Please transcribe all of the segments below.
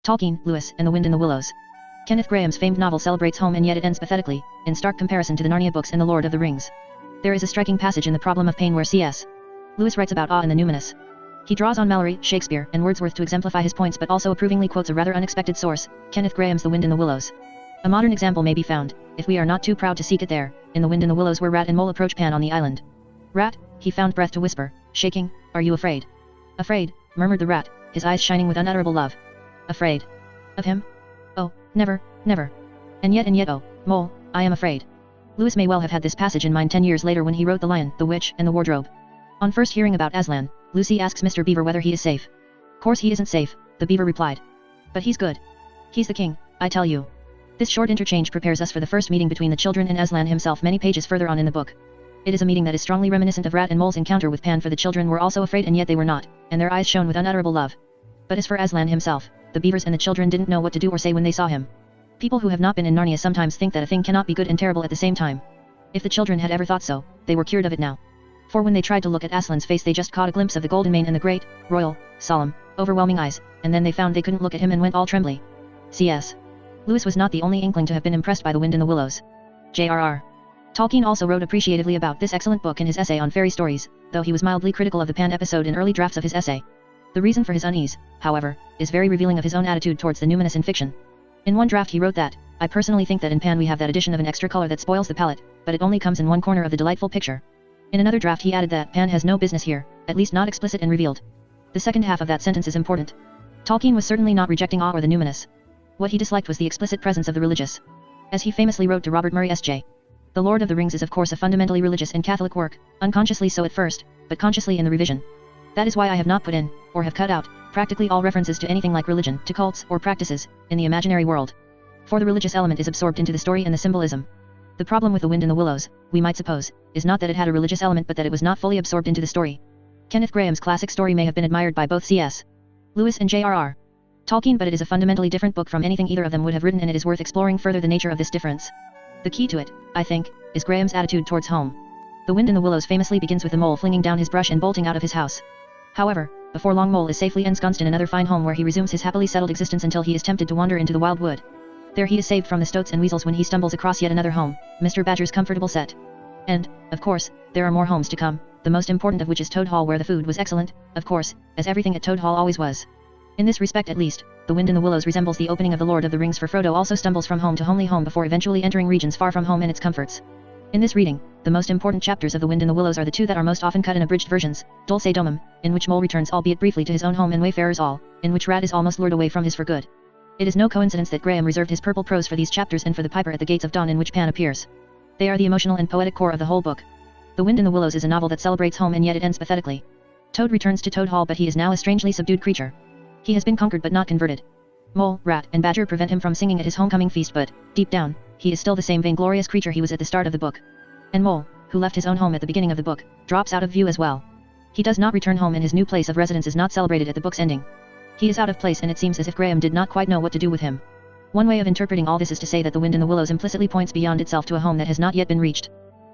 Tolkien, Lewis, and the Wind in the Willows. Kenneth Grahame's famed novel celebrates home and yet it ends pathetically, in stark comparison to the Narnia books and the Lord of the Rings. There is a striking passage in The Problem of Pain where C.S. Lewis writes about awe in the numinous. He draws on Malory, Shakespeare, and Wordsworth to exemplify his points but also approvingly quotes a rather unexpected source, Kenneth Grahame's The Wind in the Willows. A modern example may be found, if we are not too proud to seek it there, in The Wind in the Willows where Rat and Mole approach Pan on the island. Rat, he found breath to whisper, shaking, "Are you afraid?" "Afraid," murmured the rat, his eyes shining with unutterable love. "Afraid? Of him? Oh, never, never. And yet oh, Mole, I am afraid." Lewis may well have had this passage in mind 10 years later when he wrote The Lion, the Witch, and the Wardrobe. On first hearing about Aslan, Lucy asks Mr. Beaver whether he is safe. "Course he isn't safe," the beaver replied. "But he's good. He's the king, I tell you." This short interchange prepares us for the first meeting between the children and Aslan himself many pages further on in the book. It is a meeting that is strongly reminiscent of Rat and Mole's encounter with Pan, for the children were also afraid and yet they were not, and their eyes shone with unutterable love. But as for Aslan himself, the beavers and the children didn't know what to do or say when they saw him. People who have not been in Narnia sometimes think that a thing cannot be good and terrible at the same time. If the children had ever thought so, they were cured of it now. For when they tried to look at Aslan's face they just caught a glimpse of the golden mane and the great, royal, solemn, overwhelming eyes, and then they found they couldn't look at him and went all trembly. C.S. Lewis was not the only inkling to have been impressed by The Wind in the Willows. J.R.R. Tolkien also wrote appreciatively about this excellent book in his essay on fairy stories, though he was mildly critical of the Pan episode in early drafts of his essay. The reason for his unease, however, is very revealing of his own attitude towards the numinous in fiction. In one draft he wrote that, "I personally think that in Pan we have that addition of an extra color that spoils the palette, but it only comes in one corner of the delightful picture." In another draft he added that Pan has no business here, at least not explicit and revealed. The second half of that sentence is important. Tolkien was certainly not rejecting awe or the numinous. What he disliked was the explicit presence of the religious. As he famously wrote to Robert Murray S.J. The Lord of the Rings is of course a fundamentally religious and Catholic work, unconsciously so at first, but consciously in the revision. That is why I have not put in, or have cut out, practically all references to anything like religion, to cults, or practices, in the imaginary world. For the religious element is absorbed into the story and the symbolism. The problem with The Wind in the Willows, we might suppose, is not that it had a religious element but that it was not fully absorbed into the story. Kenneth Grahame's classic story may have been admired by both C.S. Lewis and J.R.R. Tolkien, but it is a fundamentally different book from anything either of them would have written, and it is worth exploring further the nature of this difference. The key to it, I think, is Grahame's attitude towards home. The Wind in the Willows famously begins with the mole flinging down his brush and bolting out of his house. However, before long Mole is safely ensconced in another fine home where he resumes his happily settled existence until he is tempted to wander into the wild wood. There he is saved from the stoats and weasels when he stumbles across yet another home, Mr. Badger's comfortable set. And, of course, there are more homes to come, the most important of which is Toad Hall, where the food was excellent, of course, as everything at Toad Hall always was. In this respect at least, The Wind in the Willows resembles the opening of The Lord of the Rings, for Frodo also stumbles from home to homely home before eventually entering regions far from home and its comforts. In this reading, the most important chapters of The Wind in the Willows are the two that are most often cut in abridged versions, Dulce Domum, in which Mole returns albeit briefly to his own home, and Wayfarers All, in which Rat is almost lured away from his for good. It is no coincidence that Grahame reserved his purple prose for these chapters and for the Piper at the Gates of Dawn, in which Pan appears. They are the emotional and poetic core of the whole book. The Wind in the Willows is a novel that celebrates home and yet it ends pathetically. Toad returns to Toad Hall, but he is now a strangely subdued creature. He has been conquered but not converted. Mole, Rat, and Badger prevent him from singing at his homecoming feast, but, deep down, he is still the same vainglorious creature he was at the start of the book. And Mole, who left his own home at the beginning of the book, drops out of view as well. He does not return home and his new place of residence is not celebrated at the book's ending. He is out of place and it seems as if Grahame did not quite know what to do with him. One way of interpreting all this is to say that The Wind in the Willows implicitly points beyond itself to a home that has not yet been reached.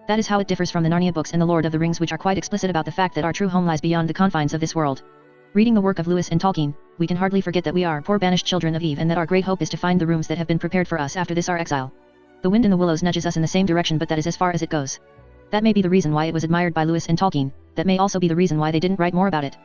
That is how it differs from the Narnia books and the Lord of the Rings, which are quite explicit about the fact that our true home lies beyond the confines of this world. Reading the work of Lewis and Tolkien, we can hardly forget that we are poor banished children of Eve and that our great hope is to find the rooms that have been prepared for us after this our exile. The Wind in the Willows nudges us in the same direction, but that is as far as it goes. That may be the reason why it was admired by Lewis and Tolkien, that may also be the reason why they didn't write more about it.